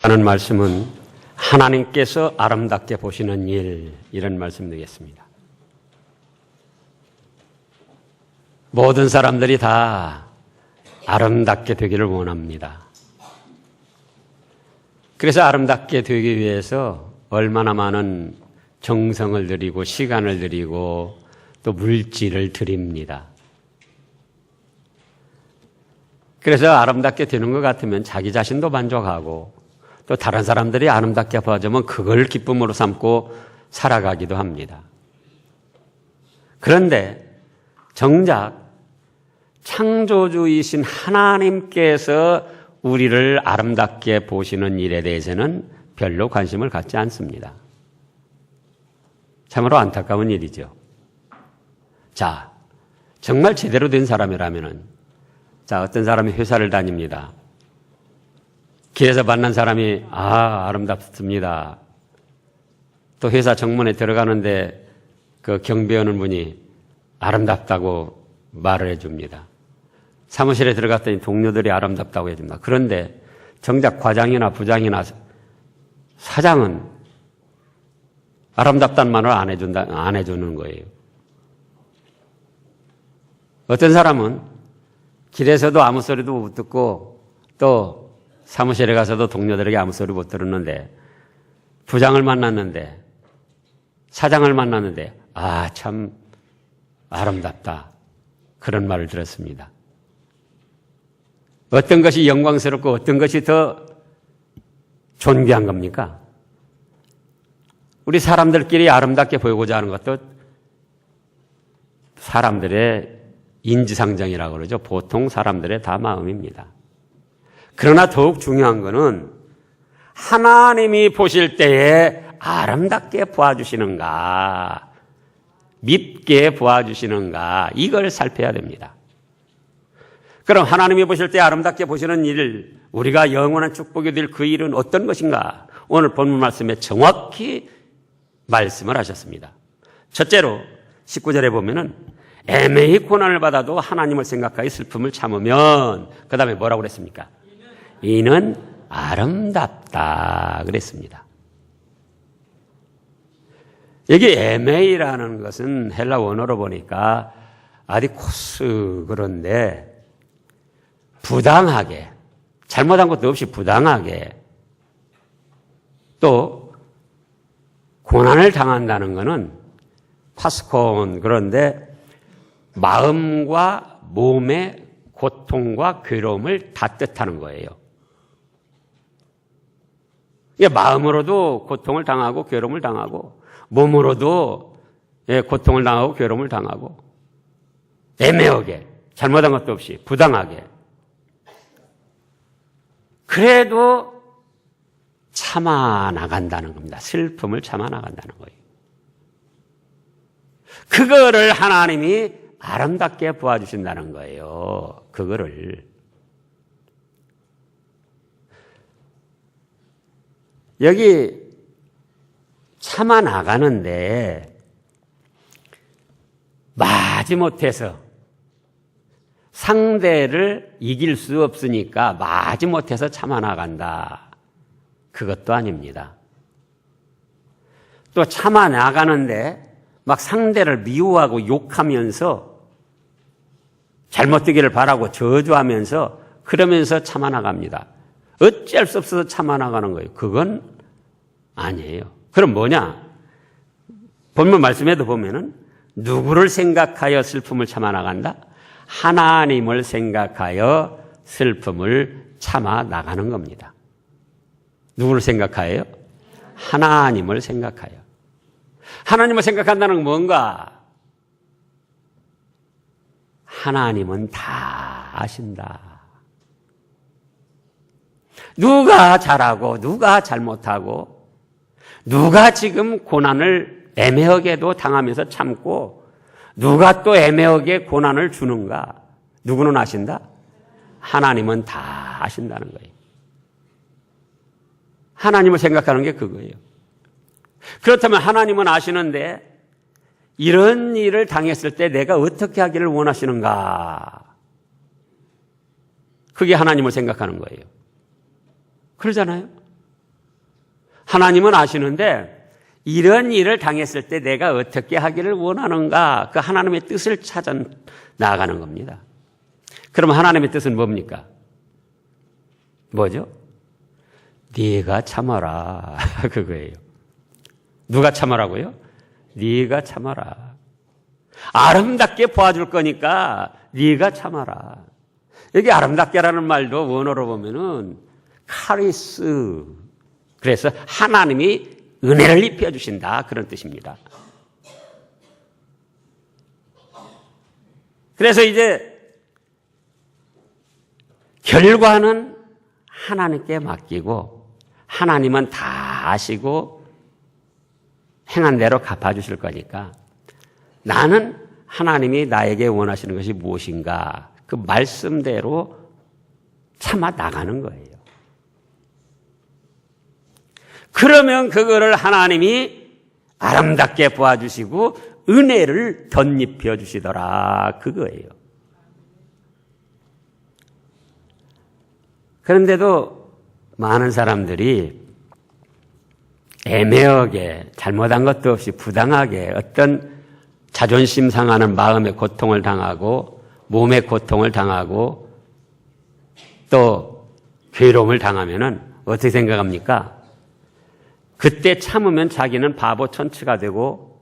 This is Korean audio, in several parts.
하는 말씀은 하나님께서 아름답게 보시는 일, 이런 말씀 드리겠습니다. 모든 사람들이 다 아름답게 되기를 원합니다. 그래서 아름답게 되기 위해서 얼마나 많은 정성을 들이고 시간을 들이고 또 물질을 드립니다. 그래서 아름답게 되는 것 같으면 자기 자신도 만족하고 또 다른 사람들이 아름답게 봐주면 그걸 기쁨으로 삼고 살아가기도 합니다. 그런데 정작 창조주이신 하나님께서 우리를 아름답게 보시는 일에 대해서는 별로 관심을 갖지 않습니다. 참으로 안타까운 일이죠. 자, 정말 제대로 된 사람이라면은, 자, 어떤 사람이 회사를 다닙니다. 길에서 만난 사람이, 아름답습니다. 또 회사 정문에 들어가는데 그 경비하는 분이 아름답다고 말을 해줍니다. 사무실에 들어갔더니 동료들이 아름답다고 해줍니다. 그런데 정작 과장이나 부장이나 사장은 아름답다는 말을 안 해주는 거예요. 어떤 사람은 길에서도 아무 소리도 못 듣고 또 사무실에 가서도 동료들에게 아무 소리 못 들었는데 부장을 만났는데 사장을 만났는데 참 아름답다, 그런 말을 들었습니다. 어떤 것이 영광스럽고 어떤 것이 더 존귀한 겁니까? 우리 사람들끼리 아름답게 보이고자 하는 것도 사람들의 인지상정이라고 그러죠. 보통 사람들의 다 마음입니다. 그러나 더욱 중요한 것은 하나님이 보실 때에 아름답게 보아주시는가, 밉게 보아주시는가, 이걸 살펴야 됩니다. 그럼 하나님이 보실 때 아름답게 보시는 일, 우리가 영원한 축복이 될 그 일은 어떤 것인가? 오늘 본문 말씀에 정확히 말씀을 하셨습니다. 첫째로 19절에 보면은 애매히 고난을 받아도 하나님을 생각하여 슬픔을 참으면, 그 다음에 뭐라고 그랬습니까? 이는 아름답다 그랬습니다. 여기 애매히라는 것은 헬라 원어로 보니까 아디코스, 그런데 부당하게, 잘못한 것도 없이 부당하게, 또 고난을 당한다는 것은 파스콘, 그런데 마음과 몸의 고통과 괴로움을 다 뜻하는 거예요. 마음으로도 고통을 당하고 괴로움을 당하고 몸으로도 고통을 당하고 괴로움을 당하고 애매하게, 잘못한 것도 없이 부당하게, 그래도 참아 나간다는 겁니다. 슬픔을 참아 나간다는 거예요. 그거를 하나님이 아름답게 보아주신다는 거예요. 그거를. 여기 참아 나가는데 마지못해서 상대를 이길 수 없으니까 마지못해서 참아 나간다, 그것도 아닙니다. 또 참아 나가는데 막 상대를 미워하고 욕하면서 잘못되기를 바라고 저주하면서 그러면서 참아 나갑니다. 어쩔 수 없어서 참아 나가는 거예요. 그건 아니에요. 그럼 뭐냐? 본문 말씀에도 보면은 누구를 생각하여 슬픔을 참아 나간다? 하나님을 생각하여 슬픔을 참아 나가는 겁니다. 누구를 생각하여요? 하나님을 생각하여. 하나님을 생각한다는 건 뭔가? 하나님은 다 아신다. 누가 잘하고 누가 잘못하고 누가 지금 고난을 애매하게도 당하면서 참고 누가 또 애매하게 고난을 주는가? 누구는 아신다? 하나님은 다 아신다는 거예요. 하나님을 생각하는 게 그거예요. 그렇다면 하나님은 아시는데 이런 일을 당했을 때 내가 어떻게 하기를 원하시는가? 그게 하나님을 생각하는 거예요. 그러잖아요. 하나님은 아시는데 이런 일을 당했을 때 내가 어떻게 하기를 원하는가, 그 하나님의 뜻을 찾아 나아가는 겁니다. 그럼 하나님의 뜻은 뭡니까? 뭐죠? 네가 참아라. 그거예요. 누가 참아라고요? 네가 참아라. 아름답게 보아줄 거니까 네가 참아라. 여기 아름답게라는 말도 원어로 보면은 카리스, 그래서 하나님이 은혜를 입혀주신다, 그런 뜻입니다. 그래서 이제 결과는 하나님께 맡기고 하나님은 다 아시고 행한 대로 갚아주실 거니까 나는 하나님이 나에게 원하시는 것이 무엇인가, 그 말씀대로 참아 나가는 거예요. 그러면 그거를 하나님이 아름답게 보아주시고 은혜를 덧입혀 주시더라, 그거예요. 그런데도 많은 사람들이 애매하게 잘못한 것도 없이 부당하게 어떤 자존심 상하는 마음의 고통을 당하고 몸의 고통을 당하고 또 괴로움을 당하면은 어떻게 생각합니까? 그때 참으면 자기는 바보 천치가 되고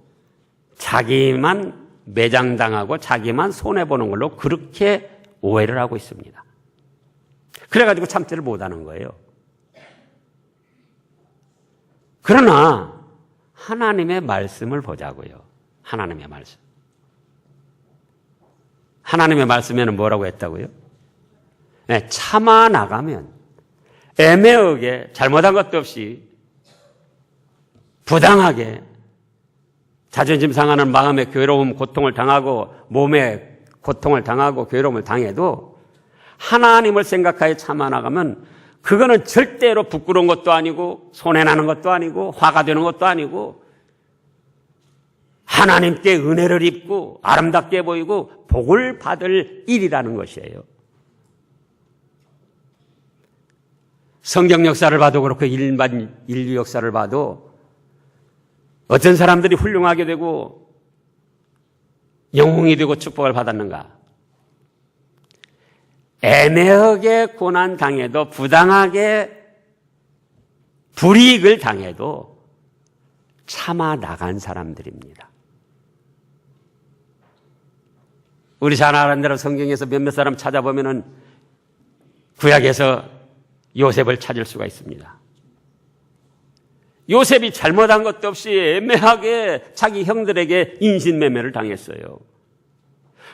자기만 매장당하고 자기만 손해보는 걸로 그렇게 오해를 하고 있습니다. 그래가지고 참지를 못하는 거예요. 그러나 하나님의 말씀을 보자고요. 하나님의 말씀. 하나님의 말씀에는 뭐라고 했다고요? 네, 참아 나가면 애매하게 잘못한 것도 없이 부당하게 자존심 상하는 마음의 괴로움, 고통을 당하고 몸의 고통을 당하고 괴로움을 당해도 하나님을 생각하여 참아 나가면 그거는 절대로 부끄러운 것도 아니고 손해나는 것도 아니고 화가 되는 것도 아니고 하나님께 은혜를 입고 아름답게 보이고 복을 받을 일이라는 것이에요. 성경 역사를 봐도 그렇고 일반 인류 역사를 봐도 어떤 사람들이 훌륭하게 되고 영웅이 되고 축복을 받았는가? 애매하게 고난 당해도 부당하게 불이익을 당해도 참아 나간 사람들입니다. 우리 잘 아는 대로 성경에서 몇몇 사람 찾아보면은 구약에서 요셉을 찾을 수가 있습니다. 요셉이 잘못한 것도 없이 애매하게 자기 형들에게 인신매매를 당했어요.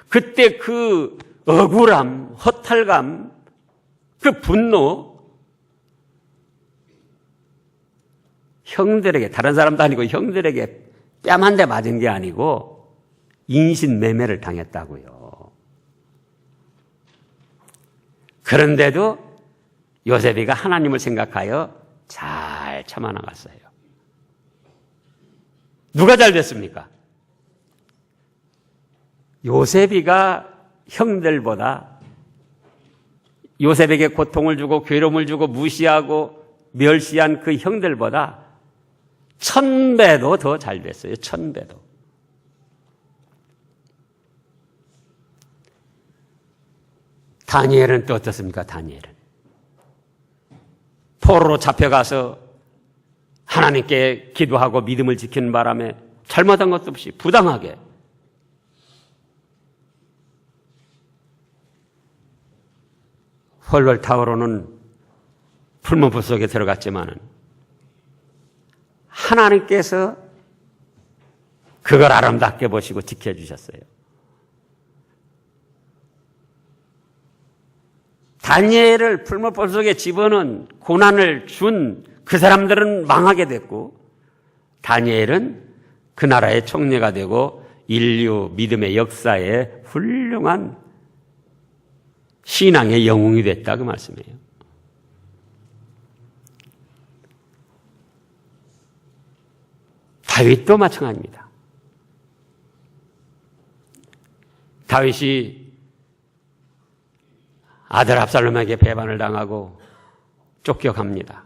그때 그 억울함, 허탈감, 그 분노, 형들에게, 다른 사람도 아니고 형들에게 뺨 한 대 맞은 게 아니고 인신매매를 당했다고요. 그런데도 요셉이가 하나님을 생각하여 잘 참아 나갔어요. 누가 잘 됐습니까? 요셉이가 형들보다 요셉에게 고통을 주고 괴로움을 주고 무시하고 멸시한 그 형들보다 1000배도 더 잘 됐어요. 1000배도. 다니엘은 또 어떻습니까? 다니엘은 포로로 잡혀가서 하나님께 기도하고 믿음을 지키는 바람에 잘못한 것도 없이 부당하게 헐헐 타오르는 풀무불 속에 들어갔지만은 하나님께서 그걸 아름답게 보시고 지켜주셨어요. 다니엘을 풀무불 속에 집어넣은 고난을 준 그 사람들은 망하게 됐고 다니엘은 그 나라의 총리가 되고 인류 믿음의 역사에 훌륭한 신앙의 영웅이 됐다, 그 말씀이에요. 다윗도 마찬가지입니다. 다윗이 아들 압살롬에게 배반을 당하고 쫓겨갑니다.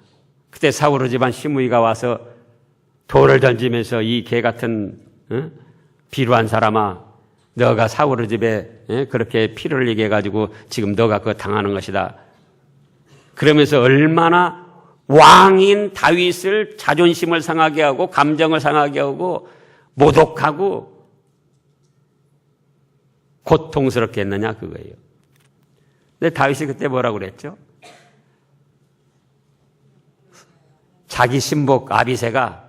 그때 사울의 집안 시므이가 와서 돌을 던지면서 이 개 같은 비루한 사람아, 너가 사울의 집에 그렇게 피를 흘리게 해가지고 지금 너가 그거 당하는 것이다. 그러면서 얼마나 왕인 다윗을 자존심을 상하게 하고 감정을 상하게 하고 모독하고 고통스럽게 했느냐 그거예요. 근데 다윗이 그때 뭐라고 그랬죠? 자기 신복 아비새가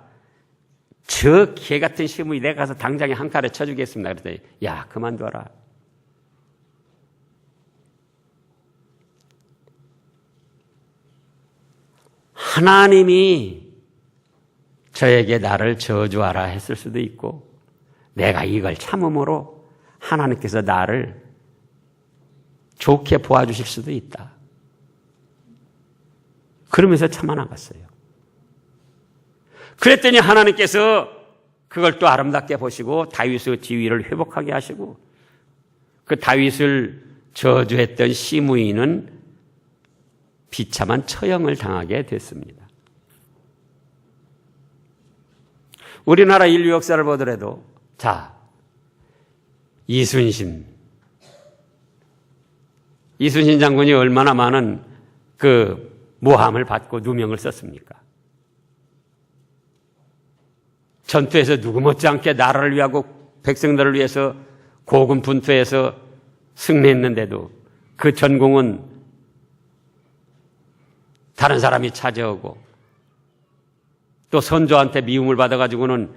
저 개 같은 시므이 내가 가서 당장에 한 칼에 쳐주겠습니다. 그랬더니 야 그만둬라. 하나님이 저에게 나를 저주하라 했을 수도 있고 내가 이걸 참음으로 하나님께서 나를 좋게 보아주실 수도 있다. 그러면서 참아나갔어요. 그랬더니 하나님께서 그걸 또 아름답게 보시고 다윗의 지위를 회복하게 하시고 그 다윗을 저주했던 시므이는 비참한 처형을 당하게 됐습니다. 우리나라 인류 역사를 보더라도 자, 이순신 장군이 얼마나 많은 그 모함을 받고 누명을 썼습니까? 전투에서 누구 못지않게 나라를 위하고 백성들을 위해서 고군분투해서 승리했는데도 그 전공은 다른 사람이 차지하고 또 선조한테 미움을 받아가지고는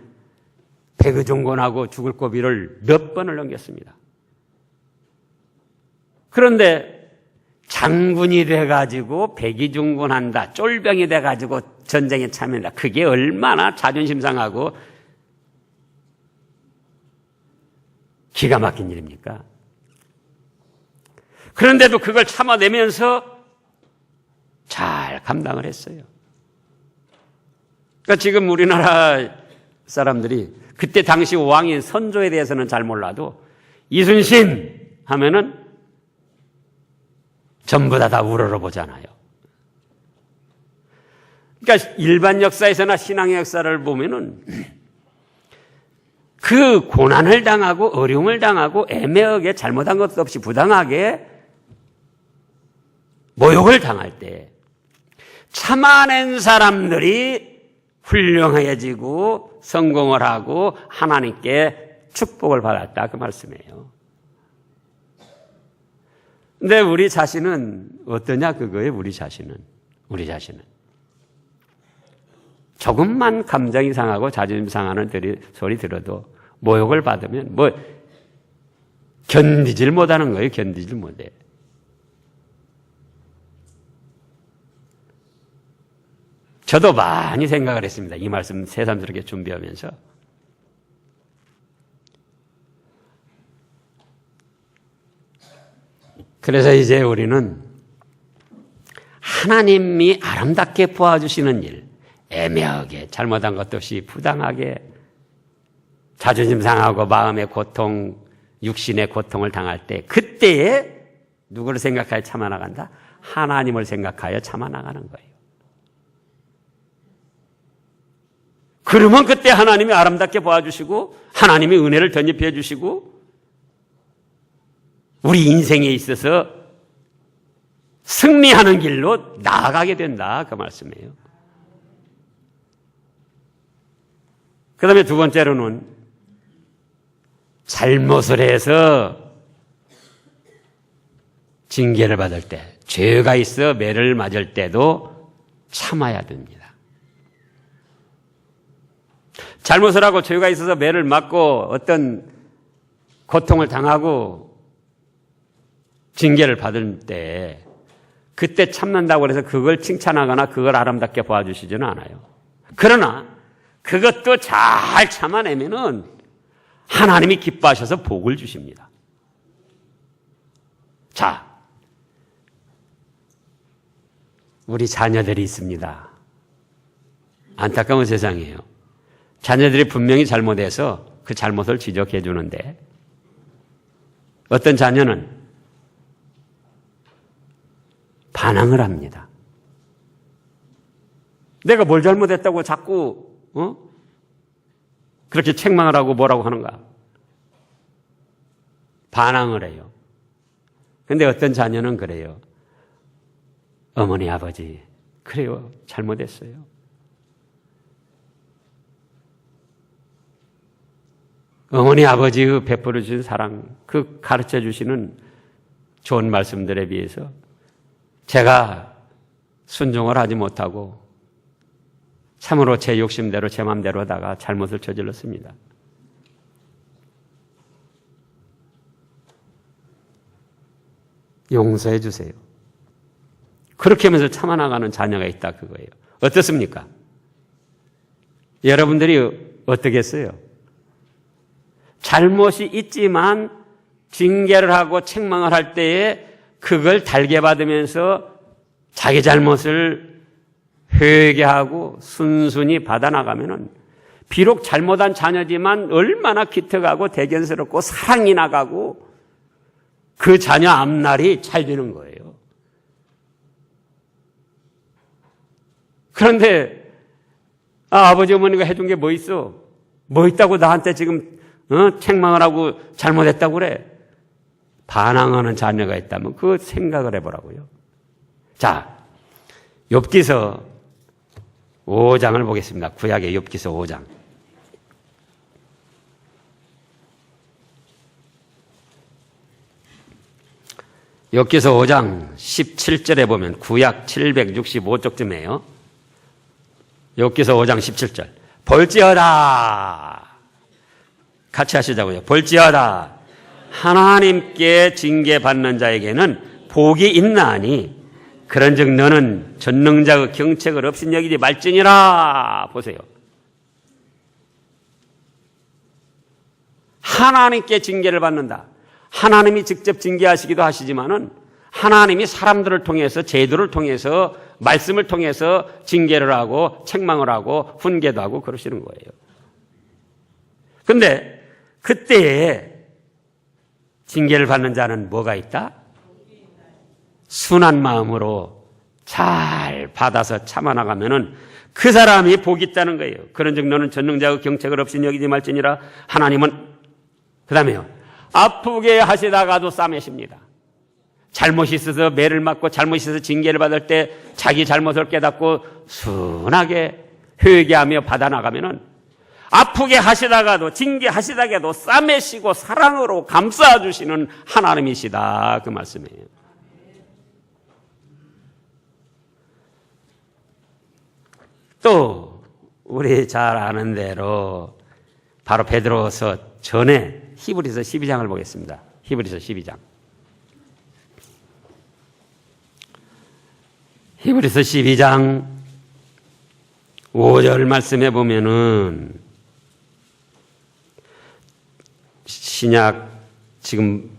백의종군하고 죽을 고비를 몇 번을 넘겼습니다. 그런데 장군이 돼가지고 백의종군한다, 쫄병이 돼가지고 전쟁에 참여한다. 그게 얼마나 자존심 상하고 기가 막힌 일입니까? 그런데도 그걸 참아내면서 잘 감당을 했어요. 그러니까 지금 우리나라 사람들이 그때 당시 왕인 선조에 대해서는 잘 몰라도 이순신 하면은 전부 다 우러러보잖아요. 그러니까 일반 역사에서나 신앙의 역사를 보면은 그 고난을 당하고 어려움을 당하고 애매하게 잘못한 것도 없이 부당하게 모욕을 당할 때 참아낸 사람들이 훌륭해지고 성공을 하고 하나님께 축복을 받았다 그 말씀이에요. 근데 우리 자신은 어떠냐 그거예요. 우리 자신은 조금만 감정이 상하고 자존심 상하는 소리 들어도 모욕을 받으면 견디질 못하는 거예요. 견디질 못해. 저도 많이 생각을 했습니다. 이 말씀 새삼스럽게 준비하면서. 그래서 이제 우리는 하나님이 아름답게 보아주시는 일, 애매하게 잘못한 것도 없이 부당하게 자존심 상하고 마음의 고통, 육신의 고통을 당할 때 그때에 누구를 생각하여 참아나간다? 하나님을 생각하여 참아나가는 거예요. 그러면 그때 하나님이 아름답게 보아주시고 하나님이 은혜를 덧입혀 주시고 우리 인생에 있어서 승리하는 길로 나아가게 된다 그 말씀이에요. 그 다음에 두 번째로는 잘못을 해서 징계를 받을 때, 죄가 있어 매를 맞을 때도 참아야 됩니다. 잘못을 하고 죄가 있어서 매를 맞고 어떤 고통을 당하고 징계를 받을 때 그때 참는다고 해서 그걸 칭찬하거나 그걸 아름답게 봐주시지는 않아요. 그러나 그것도 잘 참아내면은 하나님이 기뻐하셔서 복을 주십니다. 자, 우리 자녀들이 있습니다. 안타까운 세상이에요. 자녀들이 분명히 잘못해서 그 잘못을 지적해 주는데 어떤 자녀는 반항을 합니다. 내가 뭘 잘못했다고 자꾸 그렇게 책망을 하고 뭐라고 하는가? 반항을 해요. 근데 어떤 자녀는 그래요. 어머니, 아버지, 그래요. 잘못했어요. 어머니, 아버지의 베풀어 주신 사랑, 그 가르쳐 주시는 좋은 말씀들에 비해서 제가 순종을 하지 못하고 참으로 제 욕심대로 제 마음대로 하다가 잘못을 저질렀습니다. 용서해 주세요. 그렇게 하면서 참아나가는 자녀가 있다 그거예요. 어떻습니까? 여러분들이 어떻겠어요? 잘못이 있지만 징계를 하고 책망을 할 때에 그걸 달게 받으면서 자기 잘못을 회개하고 순순히 받아나가면은 비록 잘못한 자녀지만 얼마나 기특하고 대견스럽고 사랑이 나가고 그 자녀 앞날이 잘 되는 거예요. 그런데 아버지 어머니가 해준 게 뭐 있어? 뭐 있다고 나한테 지금 책망을 하고 잘못했다고 그래? 반항하는 자녀가 있다면 그 생각을 해보라고요. 자, 욥기서 5장을 보겠습니다. 구약의 욥기서 5장. 욥기서 5장 17절에 보면 구약 765쪽쯤이에요. 욥기서 5장 17절. 볼지어다. 같이 하시자고요. 볼지어다. 하나님께 징계받는 자에게는 복이 있나니 그런즉 너는 전능자의 경책을 업신여기지 말지니라. 보세요. 하나님께 징계를 받는다. 하나님이 직접 징계하시기도 하시지만은 하나님이 사람들을 통해서 제도를 통해서 말씀을 통해서 징계를 하고 책망을 하고 훈계도 하고 그러시는 거예요. 그런데 그때에 징계를 받는 자는 뭐가 있다? 순한 마음으로 잘 받아서 참아나가면은 그 사람이 복이 있다는 거예요. 그런즉 너는 전능자의 경책을 없이 여기지 말지니라. 하나님은 그 다음에요. 아프게 하시다가도 싸매십니다. 잘못이 있어서 매를 맞고 잘못이 있어서 징계를 받을 때 자기 잘못을 깨닫고 순하게 회개하며 받아나가면은 아프게 하시다가도 징계하시다가도 싸매시고 사랑으로 감싸주시는 하나님이시다. 그 말씀이에요. 또 우리 잘 아는 대로 바로 베드로서 전에 히브리서 12장을 보겠습니다. 히브리서 12장. 히브리서 12장 5절 말씀해 보면은 신약 지금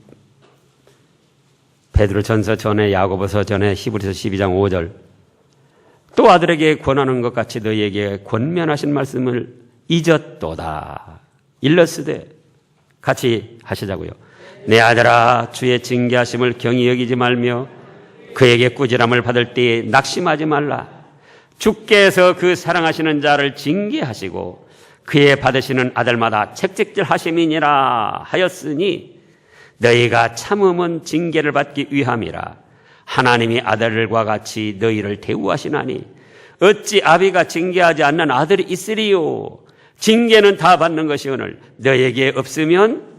베드로전서 전에 야고보서 전에 히브리서 12장 5절 또 아들에게 권하는 것 같이 너희에게 권면하신 말씀을 잊었도다. 일러스되 같이 하시자고요. 내 아들아 주의 징계하심을 경히 여기지 말며 그에게 꾸지람을 받을 때에 낙심하지 말라. 주께서 그 사랑하시는 자를 징계하시고 그의 받으시는 아들마다 책찍질 하심이니라 하였으니 너희가 참음은 징계를 받기 위함이라. 하나님이 아들과 같이 너희를 대우하시나니 어찌 아비가 징계하지 않는 아들이 있으리요. 징계는 다 받는 것이오늘 너희에게 없으면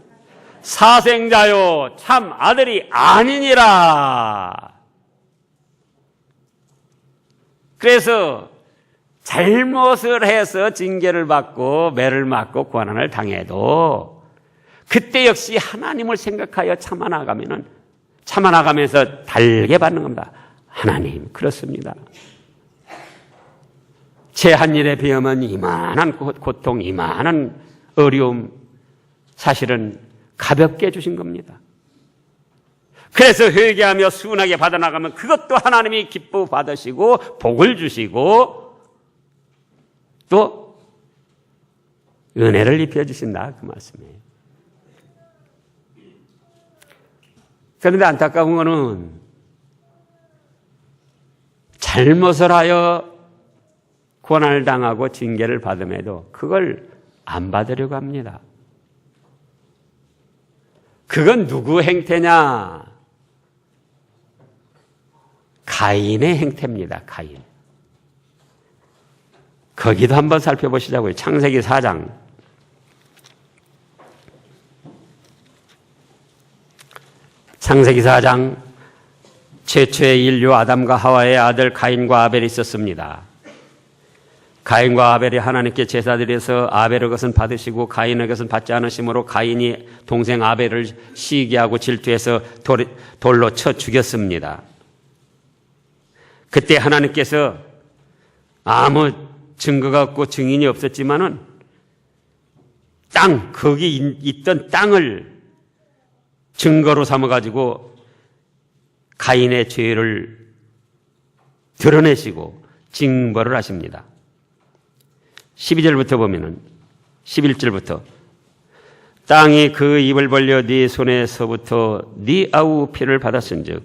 사생자요 참 아들이 아니니라. 그래서 잘못을 해서 징계를 받고 매를 맞고 고난을 당해도 그때 역시 하나님을 생각하여 참아나가면서 달게 받는 겁니다. 하나님 그렇습니다. 제 한 일에 비하면 이만한 고통, 이만한 어려움 사실은 가볍게 해주신 겁니다. 그래서 회개하며 순하게 받아나가면 그것도 하나님이 기뻐 받으시고 복을 주시고 또 은혜를 입혀주신다 그 말씀이에요. 그런데 안타까운 것은 잘못을 하여 고난을 당하고 징계를 받음에도 그걸 안 받으려고 합니다. 그건 누구 행태냐? 가인의 행태입니다. 가인. 거기도 한번 살펴보시자고요. 창세기 4장. 창세기 4장 최초의 인류 아담과 하와의 아들 가인과 아벨이 있었습니다. 가인과 아벨이 하나님께 제사 드려서 아벨의 것은 받으시고 가인의 것은 받지 않으시므로 가인이 동생 아벨을 시기하고 질투해서 돌로 쳐 죽였습니다. 그때 하나님께서 아무 증거가 없고 증인이 없었지만은 거기 있던 땅을 증거로 삼아가지고 가인의 죄를 드러내시고 징벌을 하십니다. 12절부터 보면은 11절부터 땅이 그 입을 벌려 네 손에서부터 네 아우 피를 받았은즉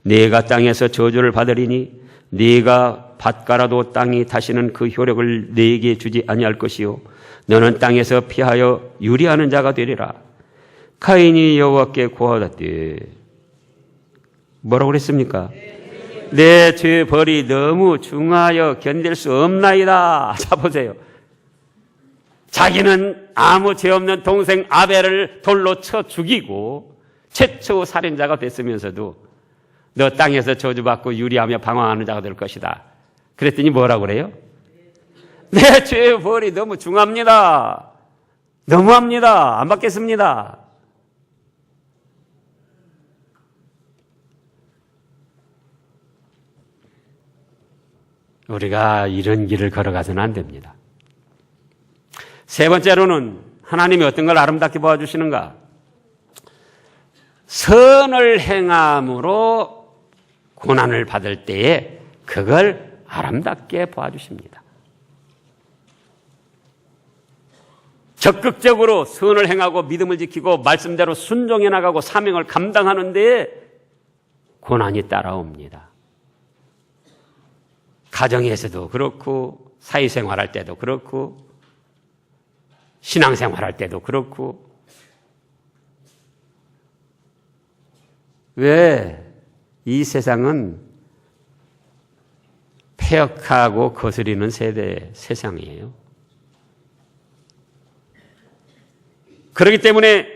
네가 땅에서 저주를 받으리니 네가 밭가라도 땅이 다시는 그 효력을 네게 주지 아니할 것이요 너는 땅에서 피하여 유리하는 자가 되리라. 가인이 여호와께 고하되 뭐라고 그랬습니까? 내 죄 벌이 너무 중하여 견딜 수 없나이다. 자 보세요. 자기는 아무 죄 없는 동생 아벨을 돌로 쳐 죽이고 최초 살인자가 됐으면서도 너 땅에서 저주받고 유리하며 방황하는 자가 될 것이다. 그랬더니 뭐라고 그래요? 내 죄의 벌이 너무 중합니다. 너무합니다. 안 받겠습니다. 우리가 이런 길을 걸어가서는 안 됩니다. 세 번째로는 하나님이 어떤 걸 아름답게 보아주시는가? 선을 행함으로 고난을 받을 때에 그걸 아름답게 보아주십니다. 적극적으로 선을 행하고 믿음을 지키고 말씀대로 순종해 나가고 사명을 감당하는 데에 고난이 따라옵니다. 가정에서도 그렇고 사회생활할 때도 그렇고 신앙생활할 때도 그렇고 왜 이 세상은 폐역하고 거스리는 세상이에요. 그렇기 때문에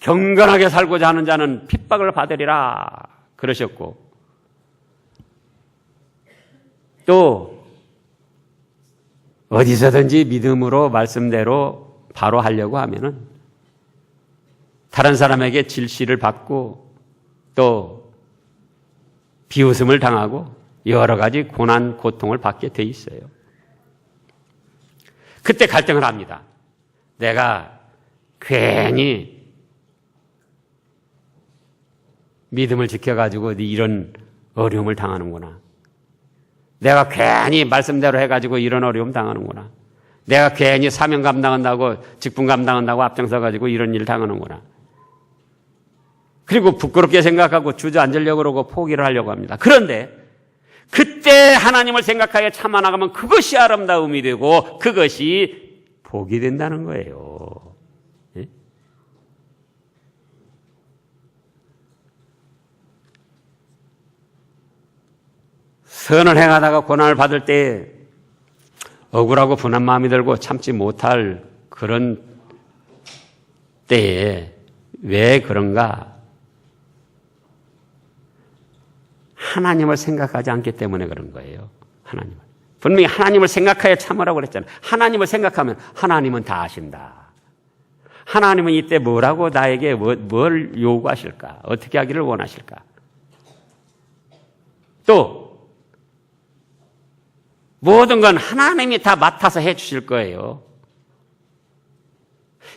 경건하게 살고자 하는 자는 핍박을 받으리라 그러셨고 또 어디서든지 믿음으로 말씀대로 바로 하려고 하면은 다른 사람에게 질시를 받고 또 비웃음을 당하고 여러 가지 고난, 고통을 받게 돼 있어요. 그때 갈등을 합니다. 내가 괜히 믿음을 지켜가지고 이런 어려움을 당하는구나. 내가 괜히 말씀대로 해가지고 이런 어려움 당하는구나. 내가 괜히 사명 감당한다고 직분 감당한다고 앞장서가지고 이런 일 당하는구나. 그리고 부끄럽게 생각하고 주저앉으려고 그러고 포기를 하려고 합니다. 그런데 그때 하나님을 생각하여 참아 나가면 그것이 아름다움이 되고 그것이 복이 된다는 거예요. 예? 선을 행하다가 고난을 받을 때 억울하고 분한 마음이 들고 참지 못할 그런 때에 왜 그런가? 하나님을 생각하지 않기 때문에 그런 거예요. 하나님을. 분명히 하나님을 생각하여 참으라고 그랬잖아요. 하나님을 생각하면 하나님은 다 아신다. 하나님은 이때 뭐라고 나에게 뭘 요구하실까? 어떻게 하기를 원하실까? 또 모든 건 하나님이 다 맡아서 해 주실 거예요.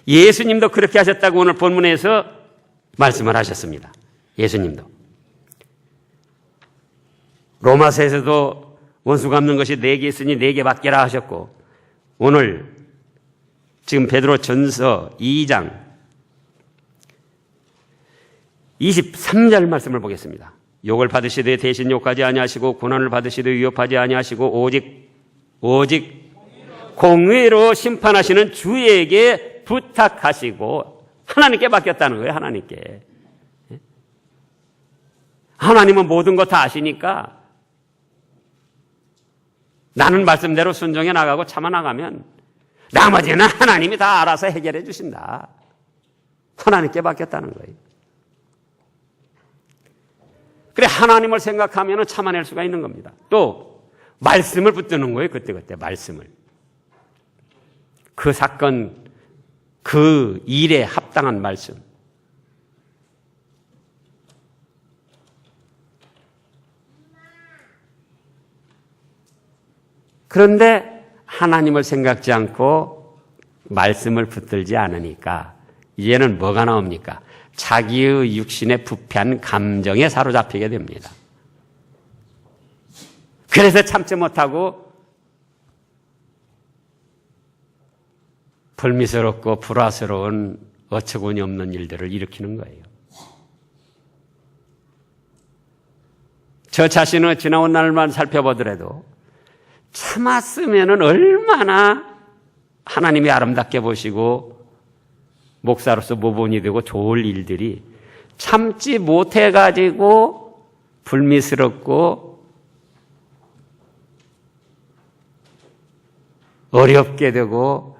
예수님도 그렇게 하셨다고 오늘 본문에서 말씀을 하셨습니다. 예수님도. 로마서에서도 원수 갚는 것이 내게 있으니 내게 맡겨라 하셨고 오늘 지금 베드로 전서 2장 23절 말씀을 보겠습니다. 욕을 받으시되 대신 욕하지 아니하시고 고난을 받으시되 위협하지 아니하시고 오직 공의로 심판하시는 주에게 부탁하시고 하나님께 맡겼다는 거예요. 하나님께. 하나님은 모든 것 다 아시니까 나는 말씀대로 순종해 나가고 참아 나가면 나머지는 하나님이 다 알아서 해결해 주신다. 하나님께 맡겼다는 거예요. 그래 하나님을 생각하면 참아낼 수가 있는 겁니다. 또 말씀을 붙드는 거예요. 그때그때 말씀을. 그 사건, 그 일에 합당한 말씀. 그런데 하나님을 생각지 않고 말씀을 붙들지 않으니까 이제는 뭐가 나옵니까? 자기의 육신의 부패한 감정에 사로잡히게 됩니다. 그래서 참지 못하고 불미스럽고 불화스러운 어처구니 없는 일들을 일으키는 거예요. 저 자신을 지나온 날만 살펴보더라도 참았으면 얼마나 하나님이 아름답게 보시고 목사로서 모범이 되고 좋을 일들이 참지 못해가지고 불미스럽고 어렵게 되고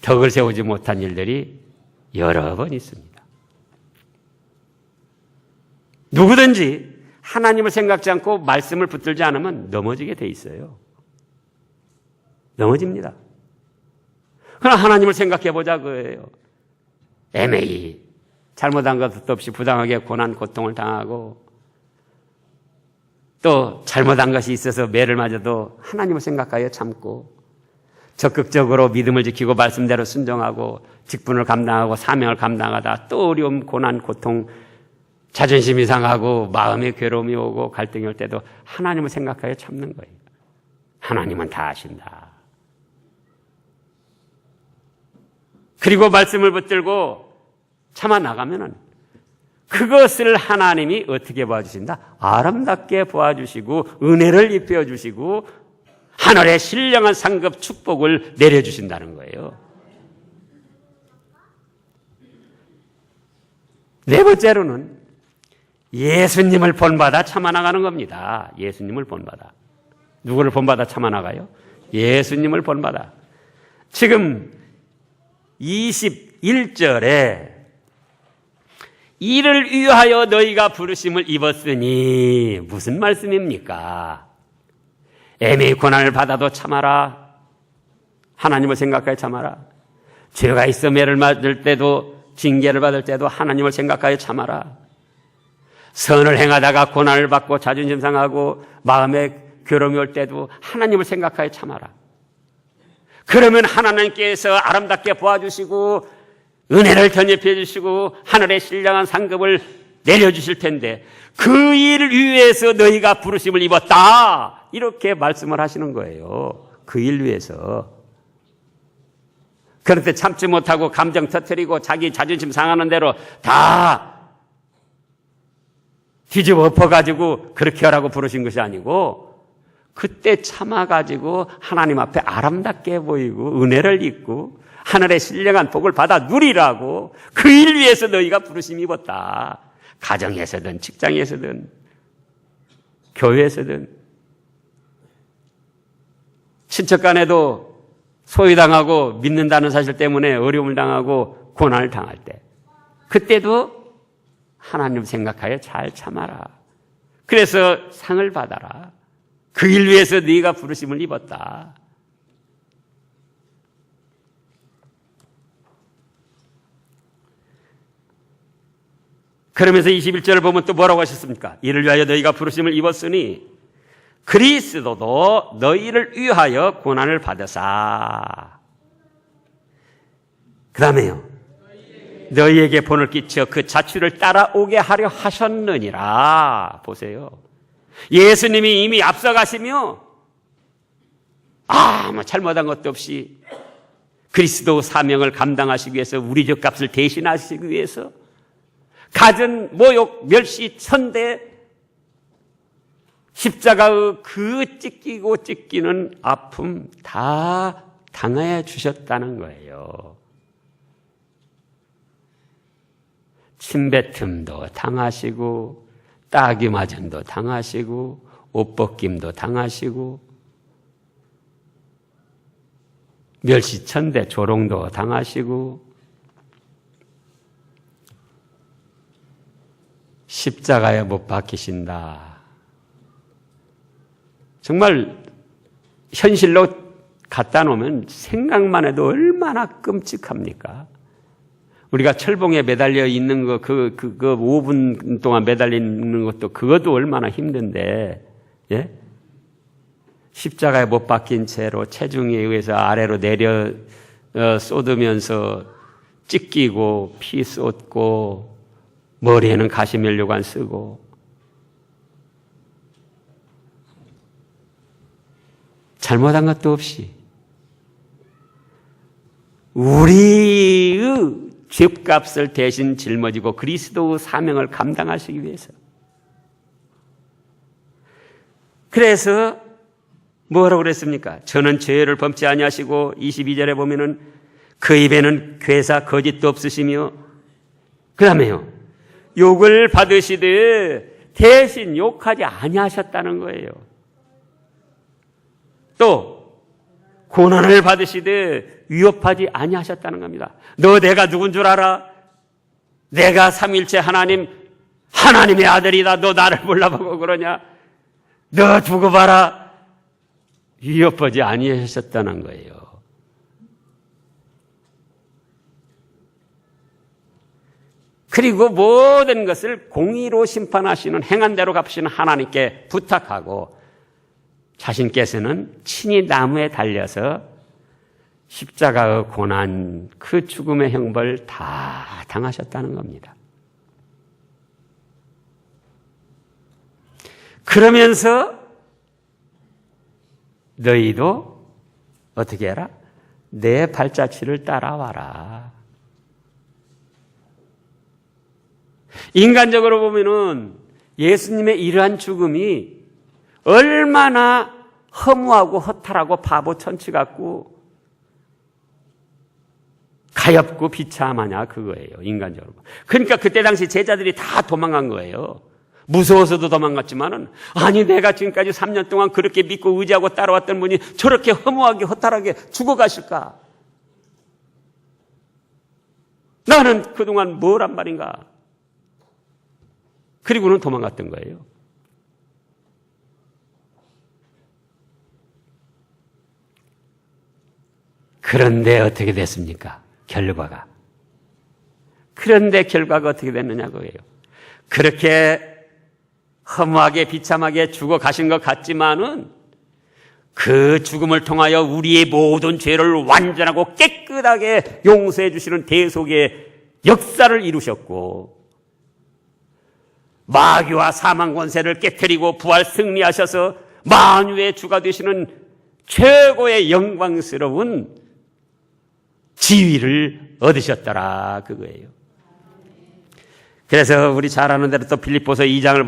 덕을 세우지 못한 일들이 여러 번 있습니다. 누구든지 하나님을 생각지 않고 말씀을 붙들지 않으면 넘어지게 돼 있어요. 넘어집니다. 그러나 하나님을 생각해 보자 그거예요. 애매히 잘못한 것도 없이 부당하게 고난 고통을 당하고 또 잘못한 것이 있어서 매를 맞아도 하나님을 생각하여 참고 적극적으로 믿음을 지키고 말씀대로 순종하고 직분을 감당하고 사명을 감당하다 또 어려움, 고난, 고통, 자존심이 상하고 마음에 괴로움이 오고 갈등이 올 때도 하나님을 생각하여 참는 거예요. 하나님은 다 아신다. 그리고 말씀을 붙들고 참아 나가면은 그것을 하나님이 어떻게 봐주신다? 아름답게 보아주시고 은혜를 입혀주시고 하늘의 신령한 상급 축복을 내려주신다는 거예요. 네 번째로는 예수님을 본받아 참아나가는 겁니다. 예수님을 본받아. 누구를 본받아 참아나가요? 예수님을 본받아. 지금 21절에 이를 위하여 너희가 부르심을 입었으니 무슨 말씀입니까? 애매히 고난을 받아도 참아라. 하나님을 생각하여 참아라. 죄가 있어 매를 맞을 때도 징계를 받을 때도 하나님을 생각하여 참아라. 선을 행하다가 고난을 받고 자존심 상하고 마음에 괴로움이 올 때도 하나님을 생각하여 참아라. 그러면 하나님께서 아름답게 보아주시고 은혜를 덧입혀 주시고 하늘의 신령한 상급을 내려주실 텐데 그 일을 위해서 너희가 부르심을 입었다. 이렇게 말씀을 하시는 거예요. 그 일 위해서. 그런데 참지 못하고 감정 터뜨리고 자기 자존심 상하는 대로 다 뒤집어 엎어가지고 그렇게 하라고 부르신 것이 아니고 그때 참아가지고 하나님 앞에 아름답게 보이고 은혜를 입고 하늘의 신령한 복을 받아 누리라고 그 일 위해서 너희가 부르심 입었다. 가정에서든 직장에서든 교회에서든 친척 간에도 소외당하고 믿는다는 사실 때문에 어려움을 당하고 고난을 당할 때 그때도 하나님 생각하여 잘 참아라. 그래서 상을 받아라. 그 일 위해서 네가 부르심을 입었다. 그러면서 21절을 보면 또 뭐라고 하셨습니까? 이를 위하여 너희가 부르심을 입었으니 그리스도도 너희를 위하여 고난을 받으사. 그 다음에요. 너희에게 본을 끼쳐 그 자취를 따라오게 하려 하셨느니라. 보세요. 예수님이 이미 앞서가시며 아무 잘못한 것도 없이 그리스도 사명을 감당하시기 위해서 우리 죄값을 대신하시기 위해서 갖은 모욕, 멸시, 천대 십자가의 그 찢기는 아픔 다 당해 주셨다는 거예요. 침뱉음도 당하시고 따귀 맞음도 당하시고 옷벗김도 당하시고 멸시천대 조롱도 당하시고 십자가에 못 박히신다. 정말 현실로 갖다 놓으면 생각만 해도 얼마나 끔찍합니까? 우리가 철봉에 매달려 있는 거, 그 5분 동안 매달려 있는 것도 그것도 얼마나 힘든데, 예? 십자가에 못 박힌 채로 체중에 의해서 아래로 내려 쏟으면서 찢기고 피 쏟고 머리에는 가시면류관 쓰고 잘못한 것도 없이 우리의 죄값을 대신 짊어지고 그리스도의 사명을 감당하시기 위해서. 그래서 뭐라고 그랬습니까? 저는 죄를 범치 아니하시고 22절에 보면은 그 입에는 괴사 거짓도 없으시며 그 다음에요. 욕을 받으시되 대신 욕하지 아니하셨다는 거예요. 또 고난을 받으시되 위협하지 아니하셨다는 겁니다. 너 내가 누군 줄 알아? 내가 삼일체 하나님의 아들이다. 너 나를 몰라보고 그러냐? 너 두고 봐라. 위협하지 아니하셨다는 거예요. 그리고 모든 것을 공의로 심판하시는 행한 대로 갚으시는 하나님께 부탁하고 자신께서는 친히 나무에 달려서 십자가의 고난, 그 죽음의 형벌 다 당하셨다는 겁니다. 그러면서 너희도 어떻게 해라? 내 발자취를 따라와라. 인간적으로 보면은 예수님의 이러한 죽음이 얼마나 허무하고 허탈하고 바보 천치 같고 가엾고 비참하냐 그거예요. 인간적으로. 그러니까 그때 당시 제자들이 다 도망간 거예요. 무서워서도 도망갔지만은 아니 내가 지금까지 3년 동안 그렇게 믿고 의지하고 따라왔던 분이 저렇게 허무하게 허탈하게 죽어가실까? 나는 그동안 뭘 한 말인가? 그리고는 도망갔던 거예요. 그런데 어떻게 됐습니까? 결과가. 그런데 결과가 어떻게 됐느냐고요. 그렇게 허무하게 비참하게 죽어 가신 것 같지만은 그 죽음을 통하여 우리의 모든 죄를 완전하고 깨끗하게 용서해 주시는 대속의 역사를 이루셨고 마귀와 사망 권세를 깨트리고 부활 승리하셔서 만유의 주가 되시는 최고의 영광스러운 지위를 얻으셨더라 그거예요. 그래서 우리 잘 아는 대로 또 빌립보서 2장을